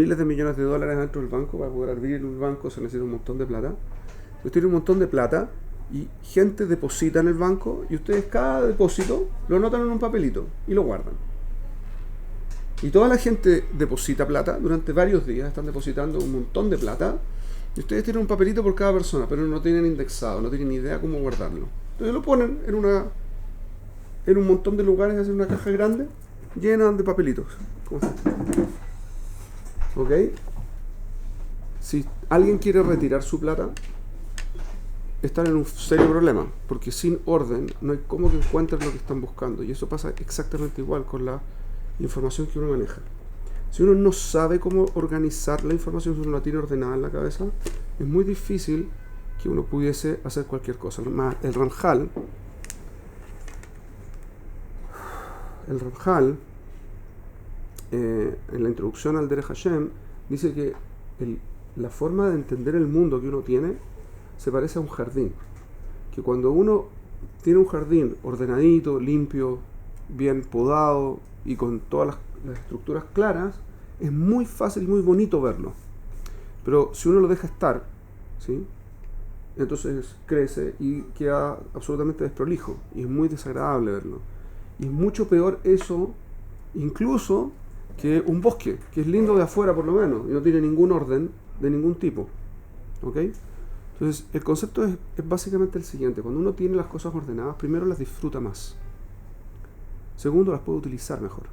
miles de millones de dólares dentro del banco. Para poder abrir un banco se necesita un montón de plata. Usted tiene un montón de plata y gente deposita en el banco y ustedes cada depósito lo anotan en un papelito y lo guardan. Y toda la gente deposita plata durante varios días, están depositando un montón de plata y ustedes tienen un papelito por cada persona, pero no tienen indexado, no tienen ni idea cómo guardarlo. Entonces lo ponen en un montón de lugares, hacen una caja grande llena de papelitos. ¿Ok? Si alguien quiere retirar su plata, están en un serio problema, porque sin orden no hay cómo que encuentren lo que están buscando, y eso pasa exactamente igual con la información que uno maneja. Si uno no sabe cómo organizar la información, si uno la tiene ordenada en la cabeza, es muy difícil que uno pudiese hacer cualquier cosa. El Ramjal en la introducción al Derech Hashem dice que la forma de entender el mundo que uno tiene se parece a un jardín, que cuando uno tiene un jardín ordenadito, limpio, bien podado y con todas las estructuras claras, es muy fácil y muy bonito verlo. Pero si uno lo deja estar, ¿sí?, entonces crece y queda absolutamente desprolijo y es muy desagradable verlo. Y es mucho peor eso incluso que un bosque, que es lindo de afuera por lo menos y no tiene ningún orden de ningún tipo. ¿Ok? Entonces el concepto es básicamente el siguiente: cuando uno tiene las cosas ordenadas, primero las disfruta más, segundo las puede utilizar mejor.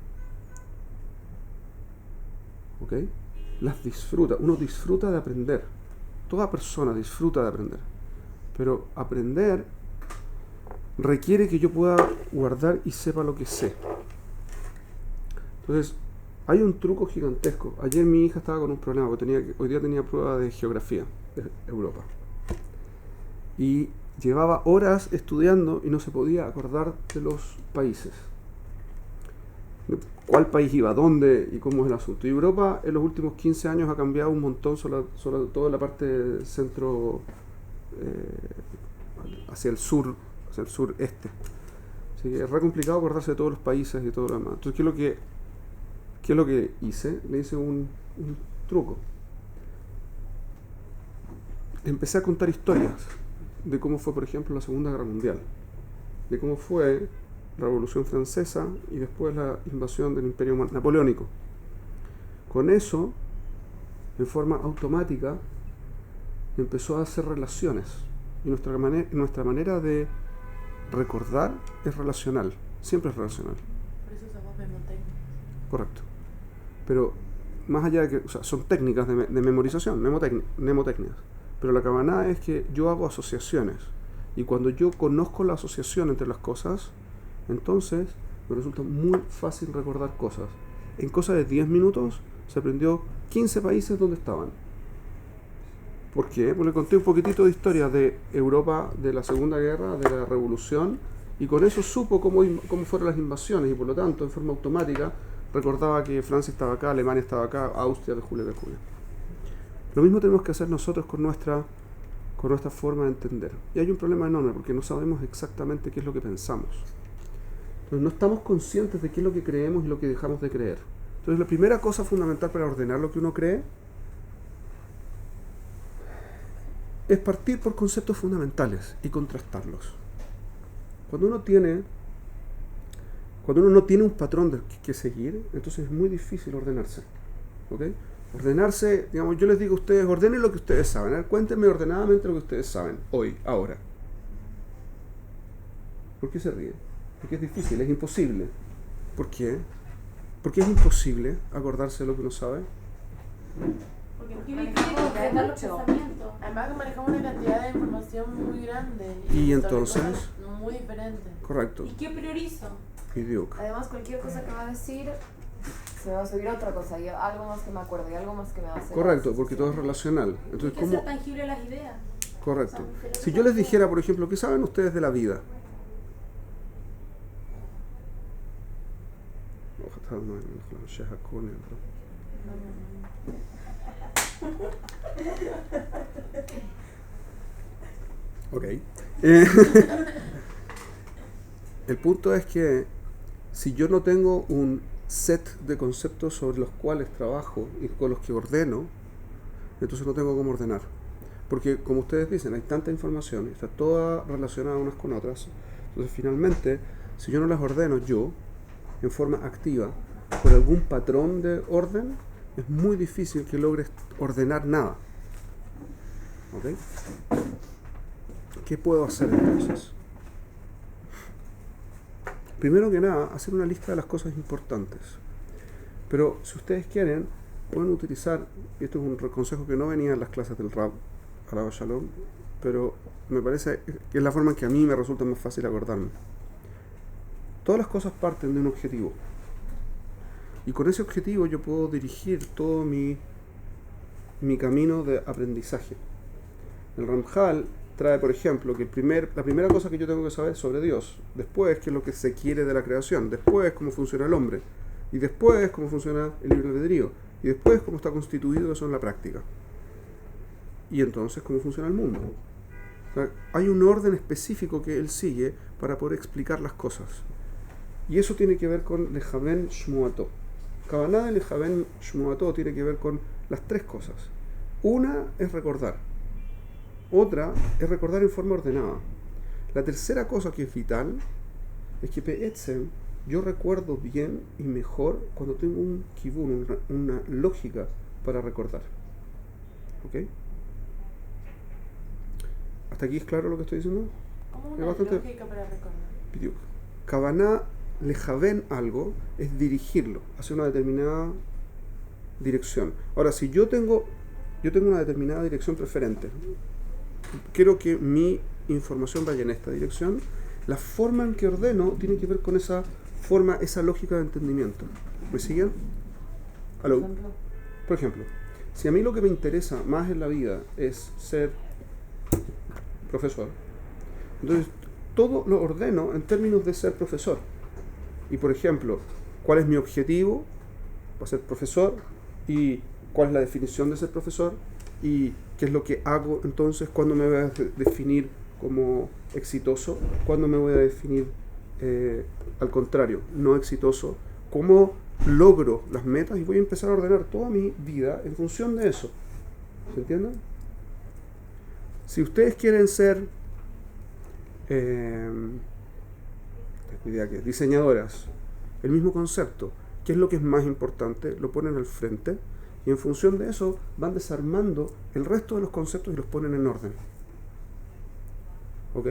¿Ok? Las disfruta, uno disfruta de aprender, toda persona disfruta de aprender, pero aprender requiere que yo pueda guardar y sepa lo que sé. Entonces hay un truco gigantesco. Ayer mi hija estaba con un problema, porque hoy día tenía prueba de geografía de Europa y llevaba horas estudiando y no se podía acordar de los países, cuál país iba, dónde y cómo es el asunto. Y Europa en los últimos 15 años ha cambiado un montón, sobre todo en la parte centro, hacia el sureste. Así que es re complicado acordarse de todos los países y todo lo demás. Entonces, ¿qué es lo que hice? Le hice un truco. Empecé a contar historias de cómo fue, por ejemplo, la Segunda Guerra Mundial, de cómo fue la Revolución Francesa y después la invasión del Imperio Napoleónico. Con eso, en forma automática, empezó a hacer relaciones. Y nuestra manera de recordar es relacional, siempre es relacional. Por eso usamos memotécnicas. Correcto. Pero más allá de que, o sea, son técnicas de memorización, mnemotecnias. Pero la cabana es que yo hago asociaciones. Y cuando yo conozco la asociación entre las cosas, entonces me resulta muy fácil recordar cosas. En cosa de 10 minutos se aprendió 15 países donde estaban. ¿Por qué? Porque le conté un poquitito de historia de Europa, de la Segunda Guerra, de la Revolución, y con eso supo cómo fueron las invasiones, y por lo tanto, en forma automática, recordaba que Francia estaba acá, Alemania estaba acá, Austria, de julio. Lo mismo tenemos que hacer nosotros con nuestra forma de entender. Y hay un problema enorme, porque no sabemos exactamente qué es lo que pensamos. Entonces no estamos conscientes de qué es lo que creemos y lo que dejamos de creer. Entonces la primera cosa fundamental para ordenar lo que uno cree es partir por conceptos fundamentales y contrastarlos. Cuando uno no tiene un patrón que seguir, entonces es muy difícil ordenarse. ¿Ok? Ordenarse, digamos, yo les digo a ustedes, ordenen lo que ustedes saben. A ver, cuéntenme ordenadamente lo que ustedes saben, hoy, ahora. ¿Por qué se ríen? Porque es difícil, es imposible. ¿Por qué? Porque es imposible acordarse de lo que uno sabe. Porque manejamos mucho. Además que manejamos una cantidad de información muy grande. Y entonces, muy diferente. Correcto. ¿Y qué priorizo? Además, cualquier cosa que va a decir se me va a subir a otra cosa, y algo más que me acuerdo, y algo más que me va a hacer. Correcto, porque todo es relacional. Entonces, ¿cómo hacer tangible las ideas? Correcto. Si yo les dijera, por ejemplo, ¿qué saben ustedes de la vida? Ok. El punto es que si yo no tengo un set de conceptos sobre los cuales trabajo y con los que ordeno, entonces no tengo cómo ordenar. Porque, como ustedes dicen, hay tanta información y está toda relacionada unas con otras. Entonces, finalmente, si yo no las ordeno yo, en forma activa, por algún patrón de orden, es muy difícil que logres ordenar nada. ¿Ok? ¿Qué puedo hacer entonces? Primero que nada, hacer una lista de las cosas importantes. Pero si ustedes quieren, pueden utilizar, y esto es un consejo que no venía en las clases del Rab, Alaba Shalom, pero me parece que es la forma en que a mí me resulta más fácil acordarme. Todas las cosas parten de un objetivo. Y con ese objetivo yo puedo dirigir todo mi camino de aprendizaje. El Ramjal trae, por ejemplo, que la primera cosa que yo tengo que saber es sobre Dios, después qué es lo que se quiere de la creación, después cómo funciona el hombre, y después cómo funciona el libre albedrío, y después cómo está constituido eso en la práctica. Y entonces cómo funciona el mundo. O sea, hay un orden específico que él sigue para poder explicar las cosas. Y eso tiene que ver con Lejaven Shmuato. Kavaná de Lejaven Shmuato tiene que ver con las tres cosas. Una es recordar. Otra es recordar en forma ordenada. La tercera cosa que es vital es que Pe'etzem yo recuerdo bien y mejor cuando tengo un kibun, una lógica para recordar. ¿Ok? ¿Hasta aquí es claro lo que estoy diciendo? ¿Cómo una lógica para recordar? Kavaná lejaven algo es dirigirlo hacia una determinada dirección. Ahora, si yo tengo una determinada dirección preferente, quiero que mi información vaya en esta dirección, la forma en que ordeno tiene que ver con esa forma, esa lógica de entendimiento. ¿Me siguen? ¿Aló? Por ejemplo, si a mí lo que me interesa más en la vida es ser profesor, entonces todo lo ordeno en términos de ser profesor. Y por ejemplo, ¿cuál es mi objetivo? Va a ser profesor. ¿Y cuál es la definición de ser profesor? ¿Y qué es lo que hago entonces? ¿Cuándo me voy a definir como exitoso? ¿Cuándo me voy a definir al contrario, no exitoso? ¿Cómo logro las metas? Y voy a empezar a ordenar toda mi vida en función de eso. ¿Se entienden? Si ustedes quieren ser diseñadoras, el mismo concepto, ¿qué es lo que es más importante? Lo ponen al frente y en función de eso van desarmando el resto de los conceptos y los ponen en orden. ¿Ok?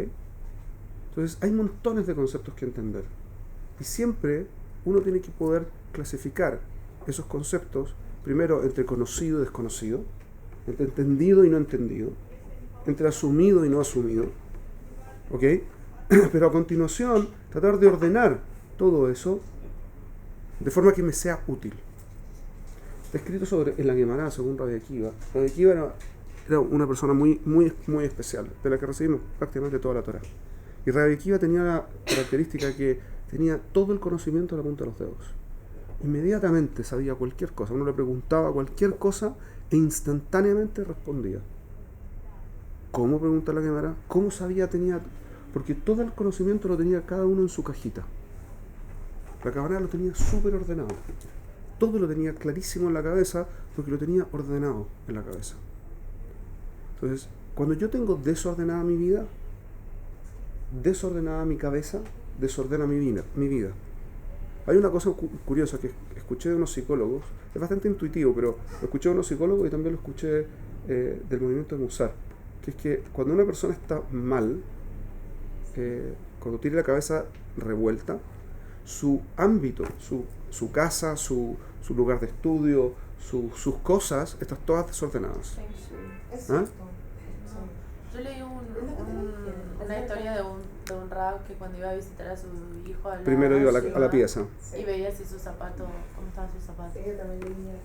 Entonces hay montones de conceptos que entender y siempre uno tiene que poder clasificar esos conceptos primero entre conocido y desconocido, entre entendido y no entendido, entre asumido y no asumido. ¿Ok? Pero a continuación tratar de ordenar todo eso de forma que me sea útil. Está escrito en la Gemara, según Rabbi Akiva. Rabbi Akiva era una persona muy especial, de la que recibimos prácticamente toda la Torá. Y Rabbi Akiva tenía la característica que tenía todo el conocimiento a la punta de los dedos. Inmediatamente sabía cualquier cosa. Uno le preguntaba cualquier cosa e instantáneamente respondía. ¿Cómo? Pregunta la Gemara. ¿Cómo sabía? Porque todo el conocimiento lo tenía cada uno en su cajita. La Gemara lo tenía súper ordenado. Todo lo tenía clarísimo en la cabeza porque lo tenía ordenado en la cabeza. Entonces, cuando yo tengo desordenada mi vida, desordenada mi cabeza, desordena mi vida. Hay una cosa curiosa que escuché de unos psicólogos, es bastante intuitivo, pero lo escuché de unos psicólogos y también lo escuché del movimiento de Musar, que es que cuando una persona está mal, cuando tiene la cabeza revuelta, su ámbito, su casa, su lugar de estudio, sus cosas, están todas desordenadas. ¿Ah? Yo leí una historia de un rab que cuando iba a visitar a su hijo primero iba a la pieza y veía si sus zapatos, cómo estaban sus zapatos. Sí, yo también leía.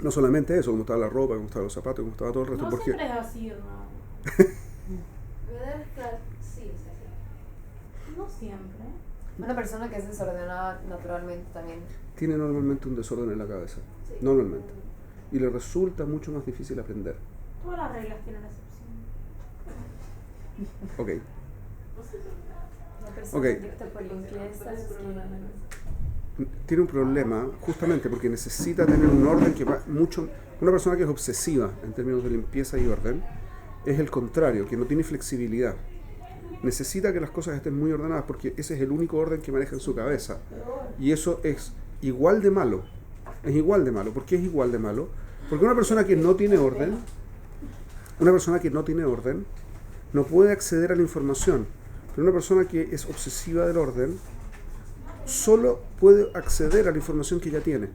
No solamente eso, cómo estaba la ropa, cómo estaban los zapatos, cómo estaba todo el resto. No porque siempre es así, ¿no? Sí, es así. No siempre. Una persona que es desordenada naturalmente también tiene normalmente un desorden en la cabeza. Sí. Normalmente. Y le resulta mucho más difícil aprender. Todas las reglas tienen excepción. Ok. Una persona que por limpieza tiene un problema justamente porque necesita tener un orden que va mucho... Una persona que es obsesiva en términos de limpieza y orden es el contrario, que no tiene flexibilidad. Necesita que las cosas estén muy ordenadas porque ese es el único orden que maneja en su cabeza. Y eso es igual de malo. Es igual de malo. ¿Por qué es igual de malo? Porque una persona que no tiene orden, no puede acceder a la información. Pero una persona que es obsesiva del orden solo puede acceder a la información que ya tiene.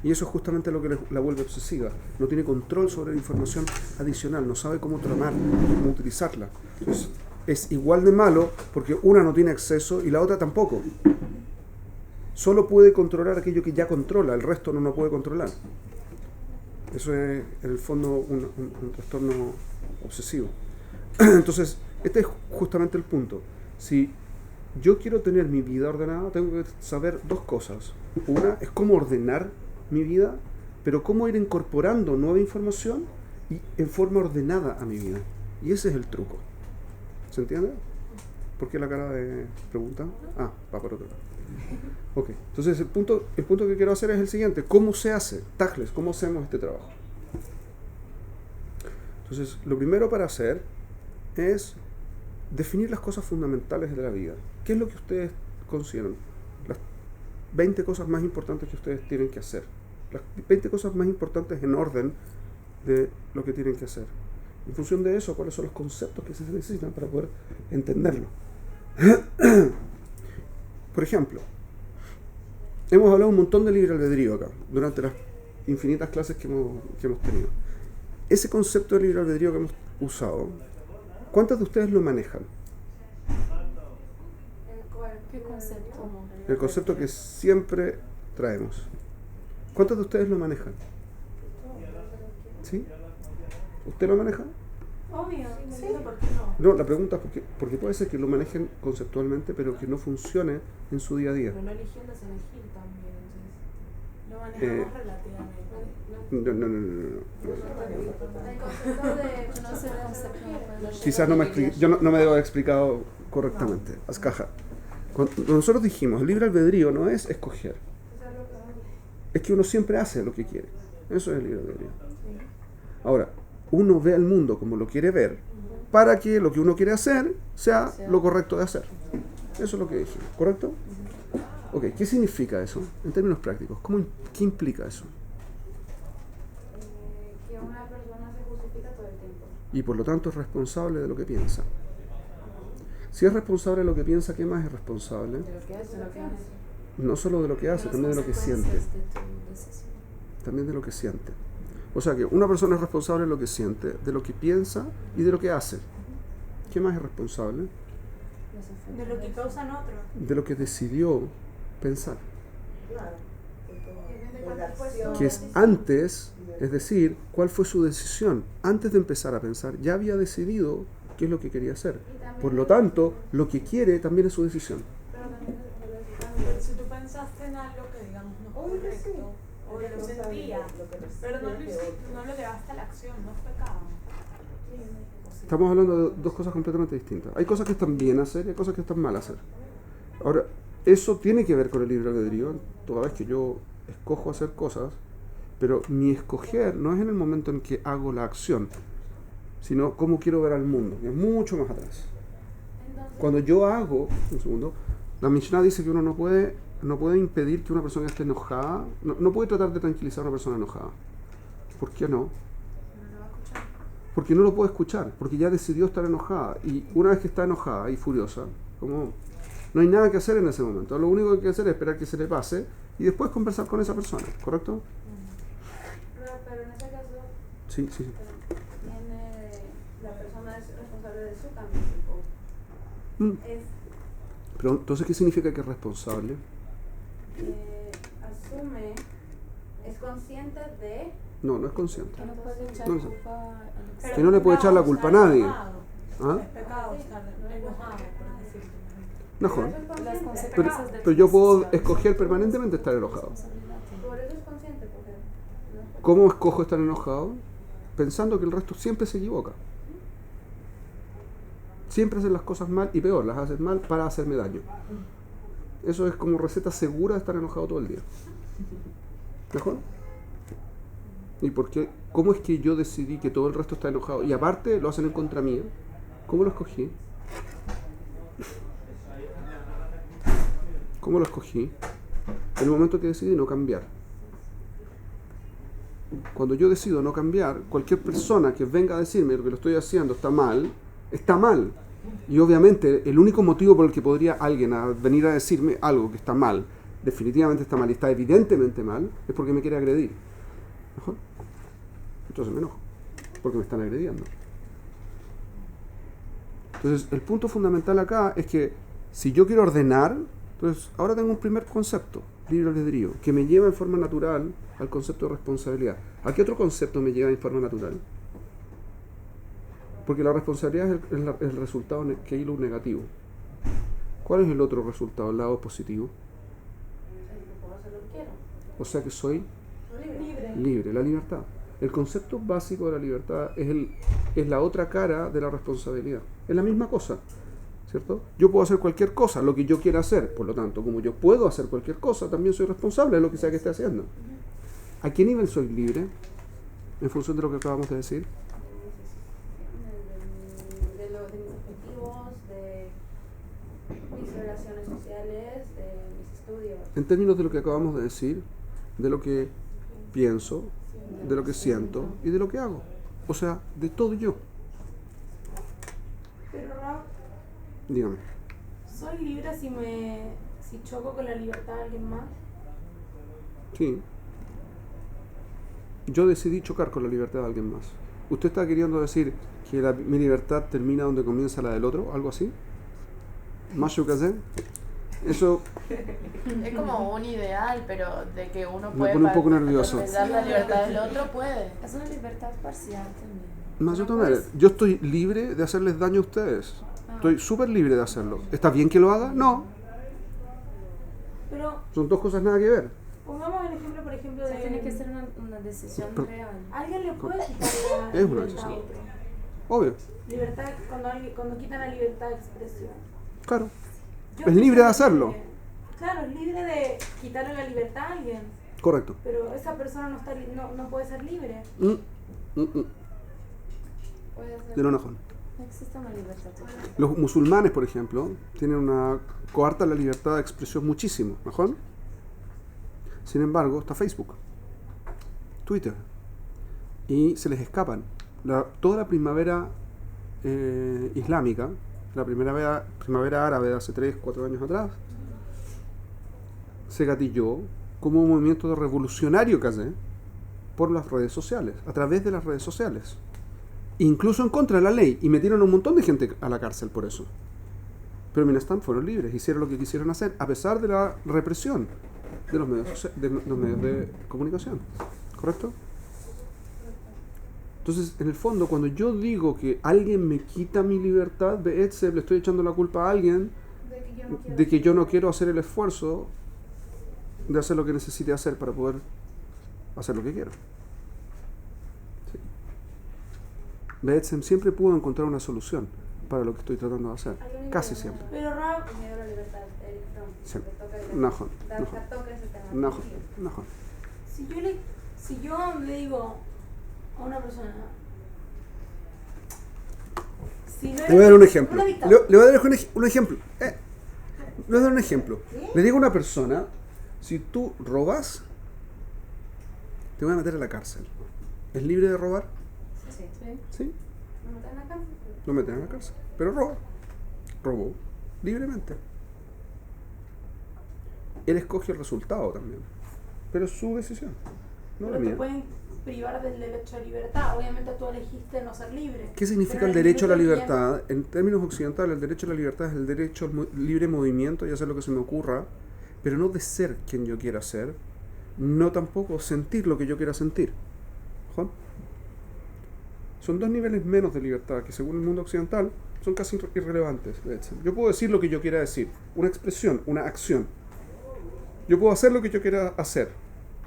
Y eso es justamente lo que la vuelve obsesiva. No tiene control sobre la información adicional, no sabe cómo tramar, cómo utilizarla. Entonces, es igual de malo porque una no tiene acceso y la otra tampoco. Solo puede controlar aquello que ya controla, el resto no puede controlar. Eso es, en el fondo, un trastorno obsesivo. Entonces, este es justamente el punto. Si yo quiero tener mi vida ordenada, tengo que saber dos cosas. Una es cómo ordenar mi vida, pero cómo ir incorporando nueva información y en forma ordenada a mi vida. Y ese es el truco. ¿Se entiende? ¿Por qué la cara de pregunta? Ah, va por otro lado. Ok, entonces el punto que quiero hacer es el siguiente. ¿Cómo se hace? Tajles, ¿cómo hacemos este trabajo? Entonces, lo primero para hacer es definir las cosas fundamentales de la vida. ¿Qué es lo que ustedes consideran? Las 20 cosas más importantes que ustedes tienen que hacer. Las 20 cosas más importantes en orden de lo que tienen que hacer. En función de eso, ¿cuáles son los conceptos que se necesitan para poder entenderlo? Por ejemplo, hemos hablado un montón de libre albedrío acá, durante las infinitas clases que hemos tenido. Ese concepto de libre albedrío que hemos usado, ¿cuántos de ustedes lo manejan? ¿Qué concepto? El concepto que siempre traemos. ¿Cuántos de ustedes lo manejan? ¿Sí? ¿Usted lo maneja? Obvio, sí, ¿por qué no? No, la pregunta es porque puede ser que lo manejen conceptualmente, pero que no funcione en su día a día. Pero no eligiendo es elegir también, entonces lo manejamos relativamente. No. El concepto de conocer el concepto. Quizás no me debo haber explicado correctamente. Ascaja. Cuando nosotros dijimos, el libre albedrío no es escoger. Es que uno siempre hace lo que quiere. Eso es el libre albedrío. Ahora, uno ve al mundo como lo quiere ver para que lo que uno quiere hacer sea lo correcto de hacer. Eso es lo que dijimos, ¿correcto? Ok, ¿qué significa eso en términos prácticos? ¿Qué implica eso? Que una persona se justifica todo el tiempo. Y por lo tanto es responsable de lo que piensa. Si es responsable de lo que piensa, ¿qué más es responsable? De lo que hace, lo que hace. No solo de lo que hace, también de lo que siente. También de lo que siente. O sea que una persona es responsable de lo que siente, de lo que piensa y de lo que hace. ¿Qué más es responsable? De lo que causan otros. De lo que decidió pensar. Que es antes, es decir, ¿cuál fue su decisión? Antes de empezar a pensar, ya había decidido qué es lo que quería hacer. Por lo tanto, lo que quiere también es su decisión. Pero si tú pensaste en algo que digamos no es correcto, o lo sentías, pero no lo hiciste, no lo llevaste a la acción, no es pecado. Estamos hablando de dos cosas completamente distintas. Hay cosas que están bien hacer y hay cosas que están mal hacer. Ahora, eso tiene que ver con el libre albedrío, toda vez que yo escojo hacer cosas, pero mi escoger no es en el momento en que hago la acción, sino cómo quiero ver al mundo, que es mucho más atrás. Cuando yo hago, un segundo, la Mishnah dice que uno no puede impedir que una persona esté enojada, no puede tratar de tranquilizar a una persona enojada. ¿Por qué no? Porque no lo puede escuchar, porque ya decidió estar enojada. Y una vez que está enojada y furiosa, como no hay nada que hacer en ese momento. Lo único que hay que hacer es esperar que se le pase y después conversar con esa persona, ¿correcto? Pero en ese caso, Sí. la persona es responsable de su cambio. Pero entonces, ¿qué significa que es responsable? Asume, es consciente de... No es consciente. Que no puede echar No, culpa al Que no le puede echar la culpa a nadie. ¿Ah? ¿Ah? Es pecado estar enojado, por decirlo. Mejor. las consecuencias de Pero yo puedo escoger permanentemente estar enojado. Por eso es consciente, porque no es pecado. ¿Cómo escojo estar enojado? Pensando que el resto siempre se equivoca. Siempre hacen las cosas mal y peor, las hacen mal para hacerme daño. Eso es como receta segura de estar enojado todo el día. ¿Mejor? ¿Y por qué? ¿Cómo es que yo decidí que todo el resto está enojado? Y aparte lo hacen en contra mía. ¿Cómo lo escogí? ¿Cómo lo escogí? En el momento que decidí no cambiar. Cuando yo decido no cambiar, cualquier persona que venga a decirme lo que lo estoy haciendo está mal, está mal. Y obviamente el único motivo por el que podría alguien venir a decirme algo que está mal, definitivamente está mal y está evidentemente mal, es porque me quiere agredir. ¿Mejor? Entonces me enojo, porque me están agrediendo. Entonces el punto fundamental acá es que si yo quiero ordenar, entonces ahora tengo un primer concepto, libre albedrío, que me lleva en forma natural al concepto de responsabilidad. ¿A qué otro concepto me lleva en forma natural? Porque la responsabilidad es el resultado que hay lo negativo. ¿Cuál es el otro resultado, el lado positivo? O sea que soy libre, la libertad. El concepto básico de la libertad es la otra cara de la responsabilidad. Es la misma cosa, ¿cierto? Yo puedo hacer cualquier cosa, lo que yo quiera hacer. Por lo tanto, como yo puedo hacer cualquier cosa, también soy responsable de lo que sea que esté haciendo. ¿A qué nivel soy libre? En función de lo que acabamos de decir. De mis objetivos, de mis relaciones sociales, de mis estudios. En términos de lo que acabamos de decir, de lo que pienso, de lo que siento y de lo que hago. O sea, de todo yo. Pero Rob, Dígame. ¿soy libre si choco con la libertad de alguien más? Sí. Yo decidí chocar con la libertad de alguien más. ¿Usted está queriendo decir que mi libertad termina donde comienza la del otro? ¿Algo así? ¿Macho casé? Eso Es como un ideal, pero de que uno me puede pone un poco nervioso. dar la libertad del otro, puede. Es una libertad parcial también. Macho Tomé, yo estoy libre de hacerles daño a ustedes. Estoy súper libre de hacerlo. ¿Está bien que lo haga? No. Pero Son dos cosas nada que ver. pongamos el ejemplo, por ejemplo, O sea, de... tiene que ser una decisión Pero- real. ¿Alguien le puede quitar la Es una libertad a decisión. otro? Obvio. Libertad, cuando quitan la libertad de expresión. Claro. Yo Es libre de pienso hacerlo. que- Claro, es libre de quitarle la libertad a alguien, Correcto. pero esa persona no puede ser libre. Puede ser. De lo mejor. No existe una libertad total. Los musulmanes, por ejemplo, tienen coartan la libertad de expresión muchísimo, ¿mejor? Sin embargo, está Facebook, Twitter, y se les escapan. Toda la primavera islámica, la primavera árabe de hace 3, 4 años atrás, se gatilló como un movimiento revolucionario casi por las redes sociales, a través de las redes sociales. Incluso en contra de la ley, y metieron a un montón de gente a la cárcel por eso. Pero Minastam fueron libres, hicieron lo que quisieron hacer, a pesar de la represión de los medios de comunicación. ¿Correcto? Entonces, en el fondo, cuando yo digo que alguien me quita mi libertad, le estoy echando la culpa a alguien de que yo no quiero hacer el esfuerzo de hacer lo que necesite hacer para poder hacer lo que quiero. Sí. Beetzem siempre pudo encontrar una solución para lo que estoy tratando de hacer. Casi siempre. Pero Rob, Me dio la libertad, Eric Fromm. Sí. Le toca el- Najón. toca ese tema. Najón. si yo le digo a una persona, si no Le voy a dar un ejemplo. una Le dictadura, voy a dar un ejemplo. Le voy a dar un ejemplo. Le digo a una persona, si tú robas, te voy a meter a la cárcel. ¿Es libre de robar? Sí. Sí. ¿No está en la cárcel? Lo meten a la cárcel. Pero roba. Robó. Libremente. Él escoge el resultado también. Pero es su decisión. No la pero te mía. pueden privar del derecho a libertad. Obviamente tú elegiste no ser libre. ¿Qué significa Pero el derecho a la elegiste libertad? En términos occidentales, el derecho a la libertad es el derecho al libre movimiento y hacer lo que se me ocurra, pero no de ser quien yo quiera ser, no tampoco sentir lo que yo quiera sentir. ¿Juan? Son dos niveles menos de libertad que según el mundo occidental son casi irrelevantes. De hecho. Yo puedo decir lo que yo quiera decir, una expresión, una acción. Yo puedo hacer lo que yo quiera hacer,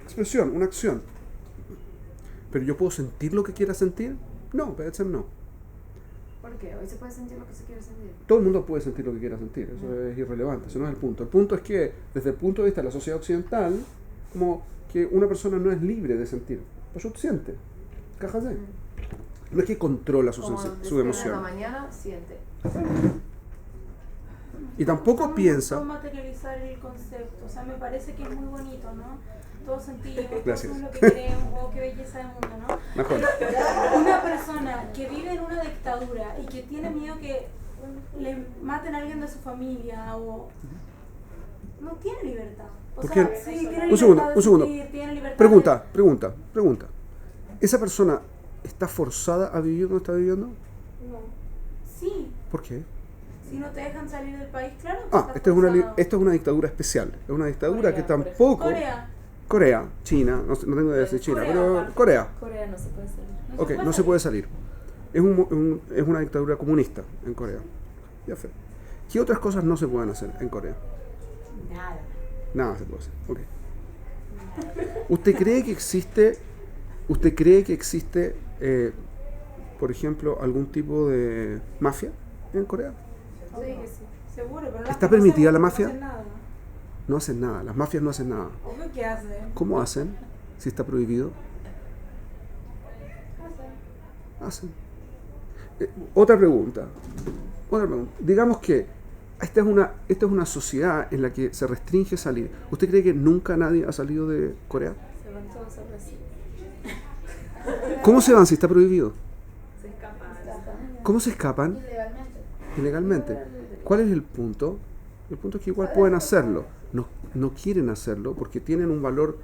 expresión, una acción. Pero yo puedo sentir lo que quiera sentir. No, Beetzem no. ¿Por qué? Hoy se puede sentir lo que se quiere sentir. Todo el mundo puede sentir lo que quiera sentir, eso es irrelevante, ese no es el punto. El punto es que, desde el punto de vista de la sociedad occidental, como que una persona no es libre de sentir, pues siente, cájate. No es que controla su emoción. La mañana siente. Y tampoco ¿Cómo piensa. materializar el concepto? O sea, me parece que es muy bonito, ¿no? Todos sentimos, Gracias. todos lo que queremos, oh, qué belleza del mundo, ¿no? Mejor. Una persona que vive en una dictadura y que tiene miedo que le maten a alguien de su familia o no tiene libertad. O ¿Por sea, qué? sí, tiene Un libertad segundo, de un segundo. sentir, tiene libertad Pregunta. ¿Esa persona está forzada a vivir donde está viviendo? Sí, ¿Por qué? si no te dejan salir del país, claro. que estás Esto forzado. es una dictadura especial. Es una dictadura Corea, que por tampoco... Corea. China, no tengo idea de si China, Corea, pero aparte. Corea. Corea no se puede salir. Ok, no se puede salir. Es una dictadura comunista en Corea. Ya fue. ¿Qué otras cosas no se pueden hacer en Corea? Nada. Nada se puede hacer. Ok. ¿Usted cree que existe, por ejemplo, algún tipo de mafia en Corea? Sí, que sí. Seguro, pero ¿Está permitida la mafia? No hacen nada. No hacen nada. Las mafias no hacen nada. Obvio que hacen. ¿Cómo hacen? Si está prohibido. Hacen. Otra pregunta. Digamos que esta es una sociedad en la que se restringe salir. ¿Usted cree que nunca nadie ha salido de Corea? Se van todos a Brasil. ¿Cómo se van si está prohibido? Se escapan. ¿Cómo se escapan? Ilegalmente. ¿Cuál es el punto? El punto es que igual pueden hacerlo. No quieren hacerlo porque tienen un valor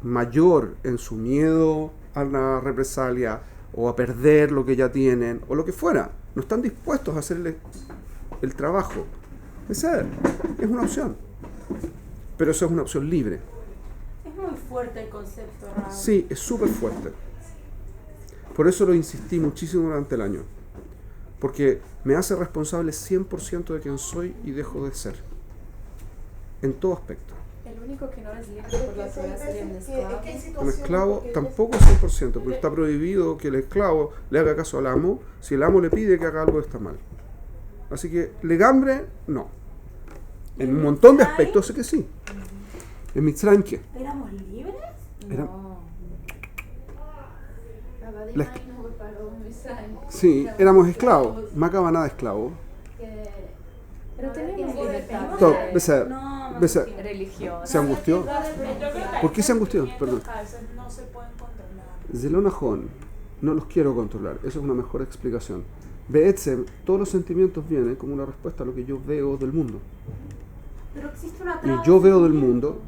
mayor en su miedo a la represalia o a perder lo que ya tienen o lo que fuera. No están dispuestos a hacerle el trabajo. Es una opción. Pero eso es una opción libre. Es muy fuerte el concepto, Raúl. Sí, es súper fuerte. Por eso lo insistí muchísimo durante el año. Porque me hace responsable 100% de quién soy y dejo de ser. En todo aspecto. El único que no es libre por la sociedad sería un esclavo. Un esclavo tampoco 100%, porque está prohibido que el esclavo le haga caso al amo si el amo le pide que haga algo que está mal. Así que legambre, no. En un montón de aspectos sé que sí. En Mitzrayim, ¿qué? ¿Éramos libres? Era- No. La- Sí, éramos esclavos. Macaba nada esclavo. Pero tenemos libertad. Todo, de besa- No, besa- religión. ¿Se angustió? ¿Por qué se angustió? Perdón. A veces no se pueden controlar. Zelonajón, no los quiero controlar. Eso es una mejor explicación. Beetzem, todos los sentimientos vienen como una respuesta a lo que yo veo del mundo. Pero existe una Y traba. yo de veo del sentimiento, mundo,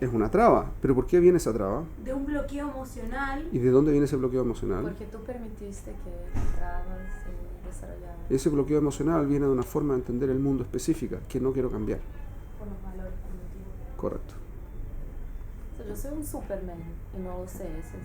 es una traba. ¿Pero por qué viene esa traba? de un bloqueo emocional. ¿Y de dónde viene ese bloqueo emocional? Porque tú permitiste que trabas se desarrollaran Ese bloqueo emocional viene de una forma de entender el mundo específica que no quiero cambiar. Por los valores primitivos. Correcto. O sea, yo soy un Superman y no lo sé. Es esto.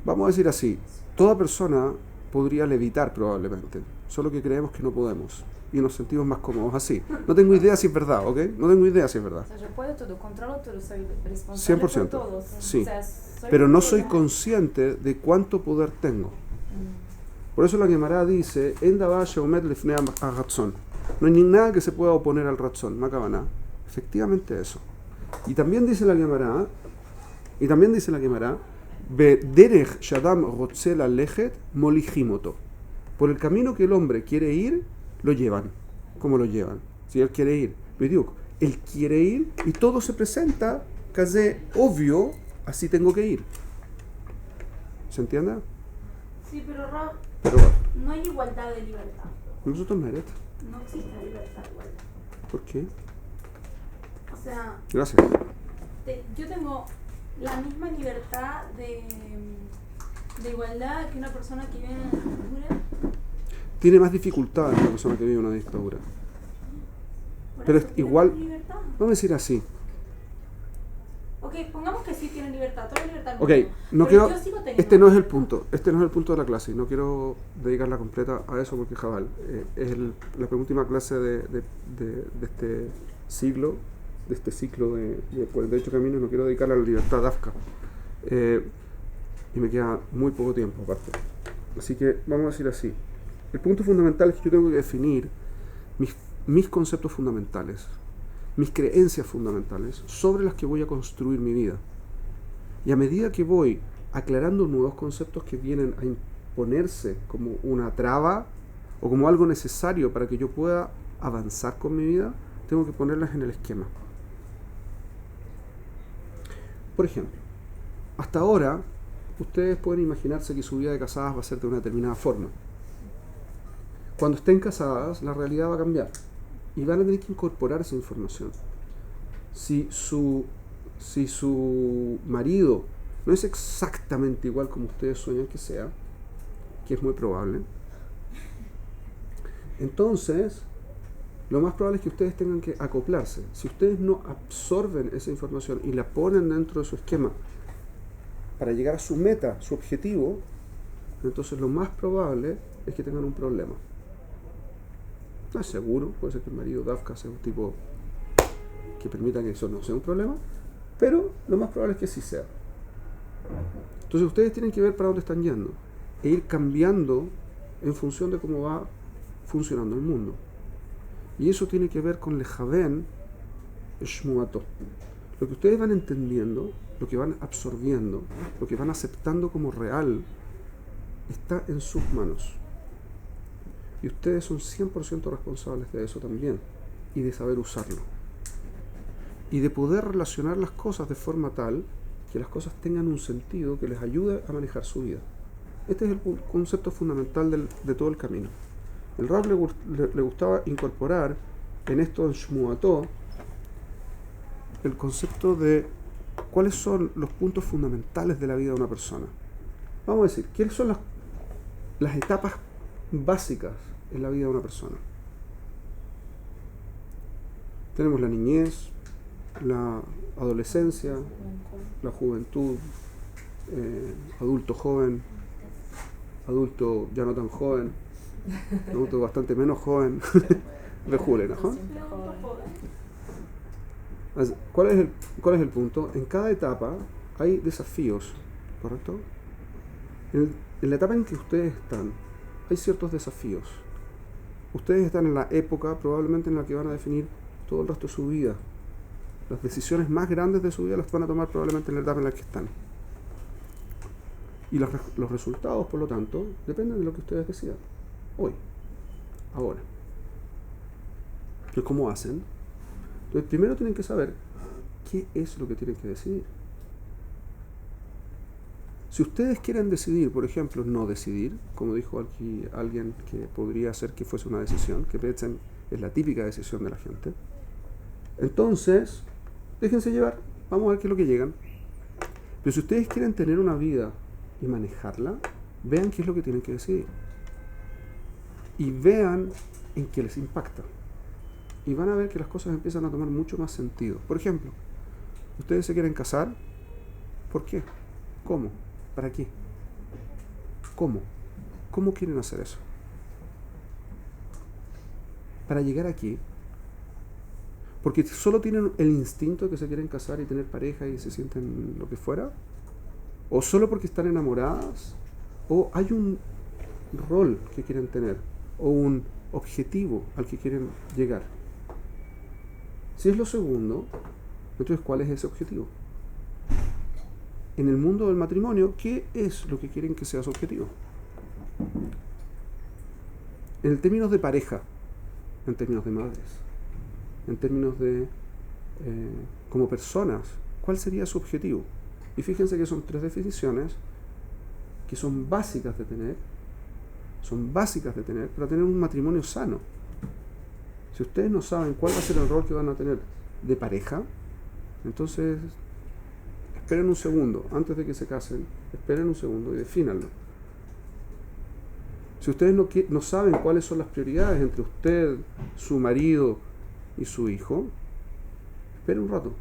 Vamos a decir así, toda persona podría levitar probablemente, solo que creemos que no podemos y nos sentimos más cómodos así. No tengo idea si es verdad, ¿ok? No tengo idea si es verdad. O sea, yo puedo todo, controlo todo, soy responsable 100%, por todos. sí. O sea, soy Pero no una soy cosa- consciente de cuánto poder tengo. Por eso la Gemara dice, no hay ni nada que se pueda oponer al razón, Macabana. Efectivamente eso. Y también dice la Gemara, Derech Shadam Rotze Lechet Molijimoto. Por el camino que el hombre quiere ir, lo llevan. ¿Cómo lo llevan? Si él quiere ir, Bediuk, él quiere ir y todo se presenta casi obvio, así tengo que ir. ¿Se entiende? Sí, pero Rob, Pero no hay igualdad de libertad. nosotros Meret, No existe libertad de igualdad. ¿por qué? O sea, Gracias. yo tengo la misma libertad de igualdad que una persona que vive en una dictadura. Tiene más dificultades la persona que vive en una dictadura. Por Pero eso es tiene igual- más libertad. Vamos a decir así. Ok, pongamos que sí tienen libertad, toda libertad. del Ok, mundo. no Pero quiero. yo sigo teniendo Este no es el libertad. punto. Este no es el punto de la clase. No quiero dedicarla completa a eso porque Jabal es la penúltima clase de este siglo, de este ciclo de 48 caminos. No quiero dedicarla a la libertad d'Afka. Y me queda muy poco tiempo aparte. Así que vamos a decir así. El punto fundamental es que yo tengo que definir mis conceptos fundamentales, mis creencias fundamentales sobre las que voy a construir mi vida. Y a medida que voy aclarando nuevos conceptos que vienen a imponerse como una traba o como algo necesario para que yo pueda avanzar con mi vida, tengo que ponerlas en el esquema. Por ejemplo, hasta ahora ustedes pueden imaginarse que su vida de casadas va a ser de una determinada forma. Cuando estén casadas, la realidad va a cambiar y van a tener que incorporar esa información. Si su marido no es exactamente igual como ustedes sueñan que sea, que es muy probable, entonces lo más probable es que ustedes tengan que acoplarse. Si ustedes no absorben esa información y la ponen dentro de su esquema para llegar a su meta, su objetivo, entonces lo más probable es que tengan un problema. No es seguro, puede ser que el marido Dafka sea un tipo que permita que eso no sea un problema, pero lo más probable es que sí sea. Entonces ustedes tienen que ver para dónde están yendo e ir cambiando en función de cómo va funcionando el mundo. Y eso tiene que ver con Lejaven Shmuato. Lo que ustedes van entendiendo, lo que van absorbiendo, lo que van aceptando como real, está en sus manos. Y ustedes son 100% responsables de eso también, y de saber usarlo. Y de poder relacionar las cosas de forma tal que las cosas tengan un sentido que les ayude a manejar su vida. Este es el concepto fundamental de todo el camino. El Rab le gustaba incorporar en esto, en Shmuató, el concepto de cuáles son los puntos fundamentales de la vida de una persona. Vamos a decir, ¿cuáles son las etapas básicas en la vida de una persona? Tenemos la niñez, la adolescencia, la juventud, adulto joven, adulto ya no tan joven, adulto bastante menos joven, Vejule, ¿no? ¿Cuál es el punto? En cada etapa hay desafíos, ¿correcto? En la etapa en que ustedes están, hay ciertos desafíos. Ustedes están en la época probablemente en la que van a definir todo el resto de su vida. Las decisiones más grandes de su vida las van a tomar probablemente en la etapa en la que están. Y los resultados, por lo tanto, dependen de lo que ustedes decidan. Hoy. Ahora. ¿Y cómo hacen? Entonces, primero tienen que saber qué es lo que tienen que decidir. Si ustedes quieren decidir, por ejemplo, no decidir, como dijo aquí alguien que podría ser que fuese una decisión, que piensen es la típica decisión de la gente, entonces, déjense llevar, vamos a ver qué es lo que llegan. Pero si ustedes quieren tener una vida y manejarla, vean qué es lo que tienen que decidir. Y vean en qué les impacta. Y van a ver que las cosas empiezan a tomar mucho más sentido. Por ejemplo, ustedes se quieren casar, ¿por qué? ¿Cómo? ¿Para qué? ¿Cómo? ¿Cómo quieren hacer eso? Para llegar aquí, porque solo tienen el instinto de que se quieren casar y tener pareja y se sienten lo que fuera, o solo porque están enamoradas, o hay un rol que quieren tener, o un objetivo al que quieren llegar. Si es lo segundo, entonces ¿cuál es ese objetivo? En el mundo del matrimonio, ¿qué es lo que quieren que sea su objetivo? En términos de pareja, en términos de madres, en términos de como personas, ¿cuál sería su objetivo? Y fíjense que son 3 definiciones que son básicas de tener para tener un matrimonio sano. Si ustedes no saben cuál va a ser el rol que van a tener de pareja, entonces esperen un segundo, antes de que se casen, esperen un segundo y defínanlo. Si ustedes no saben cuáles son las prioridades entre usted, su marido y su hijo, esperen un rato.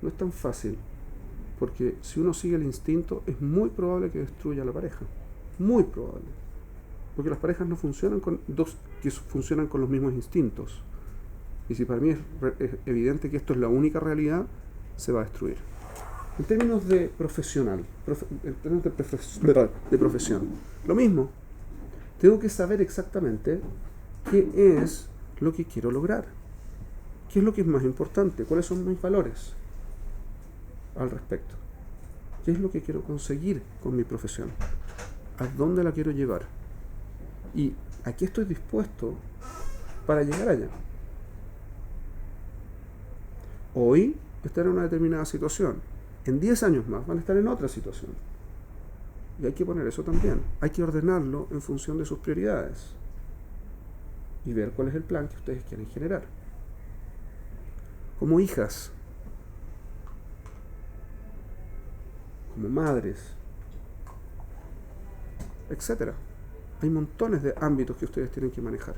No es tan fácil, porque si uno sigue el instinto, es muy probable que destruya a la pareja. Muy probable. Porque las parejas no funcionan con dos que funcionan con los mismos instintos. Y si para mí es evidente que esto es la única realidad, se va a destruir. En términos de profesional, en términos de profesión, lo mismo. Tengo que saber exactamente qué es lo que quiero lograr. ¿Qué es lo que es más importante? ¿Cuáles son mis valores al respecto? ¿Qué es lo que quiero conseguir con mi profesión? ¿A dónde la quiero llevar? ¿Y a qué estoy dispuesto para llegar allá? Hoy están en una determinada situación. En 10 años más van a estar en otra situación. Y hay que poner eso también. Hay que ordenarlo en función de sus prioridades. Y ver cuál es el plan que ustedes quieren generar. Como hijas, como madres, etcétera. Hay montones de ámbitos que ustedes tienen que manejar.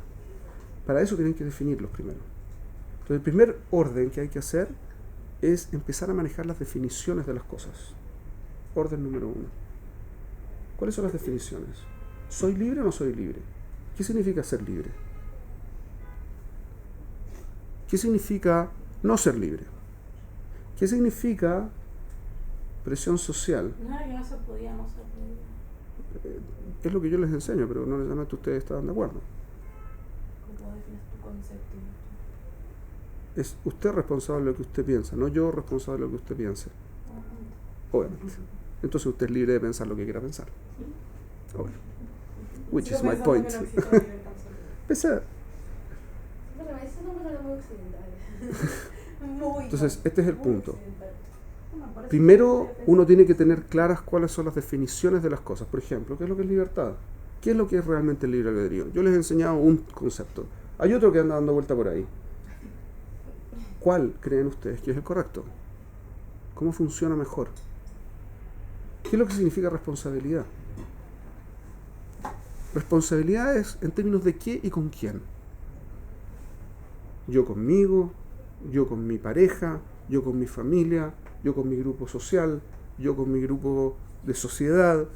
Para eso tienen que definirlos primero. Entonces, el primer orden que hay que hacer es empezar a manejar las definiciones de las cosas. Orden número 1. ¿Cuáles son las definiciones? ¿Soy libre o no soy libre? ¿Qué significa ser libre? ¿Qué significa no ser libre? ¿Qué significa presión social? No era que no se podía no ser libre. Es lo que yo les enseño, pero no necesariamente ustedes estaban de acuerdo. ¿Cómo defines tu concepto? Es usted responsable de lo que usted piensa, no yo responsable de lo que usted piense. Obviamente. Entonces usted es libre de pensar lo que quiera pensar. Obvio. Which is my point. Pensar. Bueno, eso no es algo muy occidental. Muy Entonces, este es el punto. occidental. Bueno, por eso Primero, yo uno tiene que tener claras cuáles son las definiciones de las cosas. Por ejemplo, ¿qué es lo que es libertad? ¿Qué es lo que es realmente el libre albedrío? Yo les he enseñado un concepto. Hay otro que anda dando vuelta por ahí. ¿Cuál creen ustedes que es el correcto? ¿Cómo funciona mejor? ¿Qué es lo que significa responsabilidad? Responsabilidad es en términos de qué y con quién. Yo conmigo, yo con mi pareja, yo con mi familia, yo con mi grupo social, yo con mi grupo de sociedad,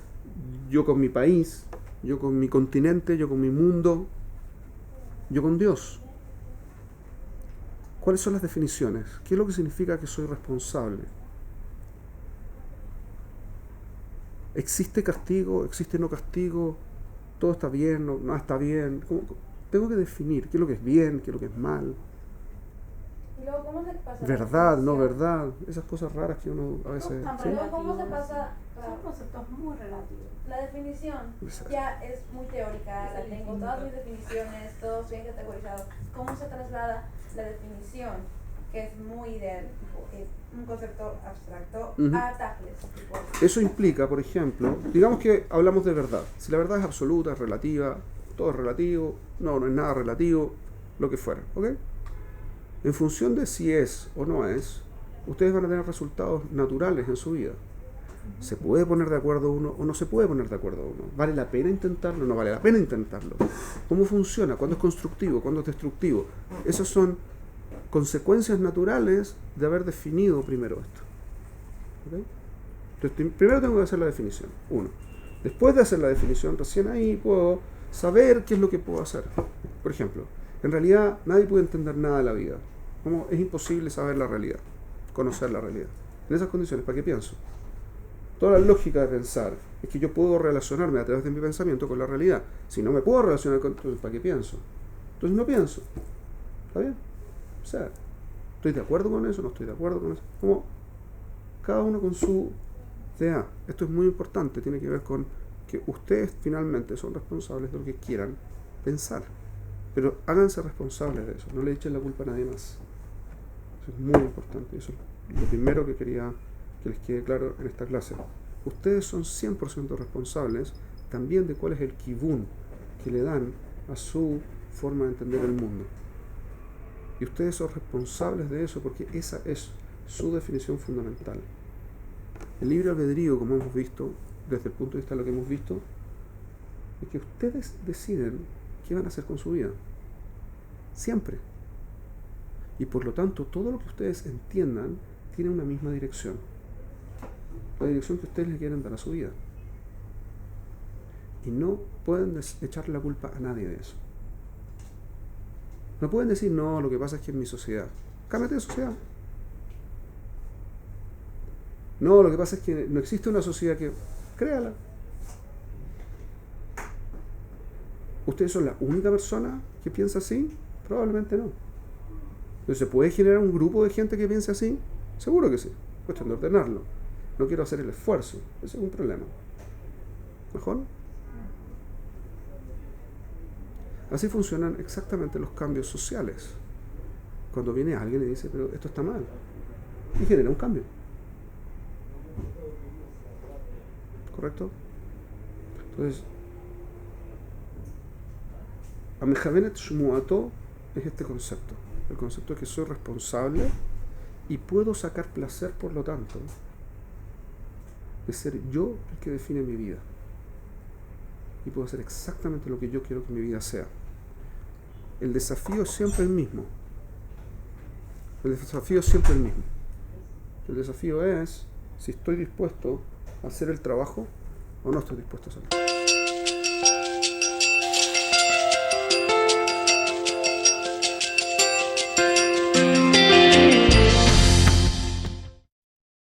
yo con mi país, yo con mi continente, yo con mi mundo, yo con Dios. ¿Cuáles son las definiciones? ¿Qué es lo que significa que soy responsable? ¿Existe castigo? ¿Existe no castigo? ¿Todo está bien? ¿No está bien? Tengo que definir qué es lo que es bien, qué es lo que es mal. Y luego, ¿cómo se pasa? Verdad, no verdad. Esas cosas raras que uno a veces... No, ¿sí? luego, ¿cómo se pasa? Son conceptos muy relativos. La definición Exacto. ya es muy teórica, la tengo todas mis definiciones, todos bien categorizados. ¿Cómo se traslada la definición, que es muy de un concepto abstracto, a tables? Eso implica, por ejemplo, digamos que hablamos de verdad. Si la verdad es absoluta, es relativa, todo es relativo, no es nada relativo, lo que fuera, ¿ok? En función de si es o no es, ustedes van a tener resultados naturales en su vida. ¿Se puede poner de acuerdo uno o no se puede poner de acuerdo uno? ¿Vale la pena intentarlo o no vale la pena intentarlo? ¿Cómo funciona? ¿Cuándo es constructivo? ¿Cuándo es destructivo? Esas son consecuencias naturales de haber definido primero esto. ¿Okay? Entonces, primero tengo que hacer la definición. 1. Después de hacer la definición, recién ahí puedo saber qué es lo que puedo hacer. Por ejemplo, en realidad nadie puede entender nada de la vida. ¿Cómo? Es imposible saber la realidad, conocer la realidad. En esas condiciones, ¿para qué pienso? Toda la lógica de pensar es que yo puedo relacionarme a través de mi pensamiento con la realidad. Si no me puedo relacionar con... Entonces, ¿para qué pienso? Entonces no pienso. ¿Está bien? O sea, ¿estoy de acuerdo con eso? ¿No estoy de acuerdo con eso? Como cada uno con su idea. Esto es muy importante. Tiene que ver con que ustedes finalmente son responsables de lo que quieran pensar. Pero háganse responsables de eso. No le echen la culpa a nadie más. Eso es muy importante. Eso es lo primero que quería que les quede claro en esta clase. Ustedes son 100% responsables también de cuál es el kibún que le dan a su forma de entender el mundo. Y ustedes son responsables de eso porque esa es su definición fundamental. El libre albedrío, como hemos visto, desde el punto de vista de lo que hemos visto, es que ustedes deciden qué van a hacer con su vida. Siempre. Y por lo tanto, todo lo que ustedes entiendan tiene una misma dirección. La dirección que ustedes le quieren dar a su vida. Y no pueden echarle la culpa a nadie de eso. No pueden decir, no, lo que pasa es que en mi sociedad. Cámbiate de sociedad. No, lo que pasa es que no existe una sociedad que... Créala. ¿Ustedes son la única persona que piensa así? Probablemente no. Entonces, ¿se puede generar un grupo de gente que piense así? Seguro que sí. Cuestión de ordenarlo. No quiero hacer el esfuerzo. Ese es un problema. ¿Mejor? Así funcionan exactamente los cambios sociales. Cuando viene alguien y dice, pero esto está mal, y genera un cambio. ¿Correcto? Entonces, Amejavenet Shmuato es este concepto. El concepto de que soy responsable y puedo sacar placer, por lo tanto, de ser yo el que define mi vida. Y puedo hacer exactamente lo que yo quiero que mi vida sea. El desafío es siempre el mismo. El desafío es siempre el mismo. El desafío es si estoy dispuesto a hacer el trabajo o no estoy dispuesto a hacerlo.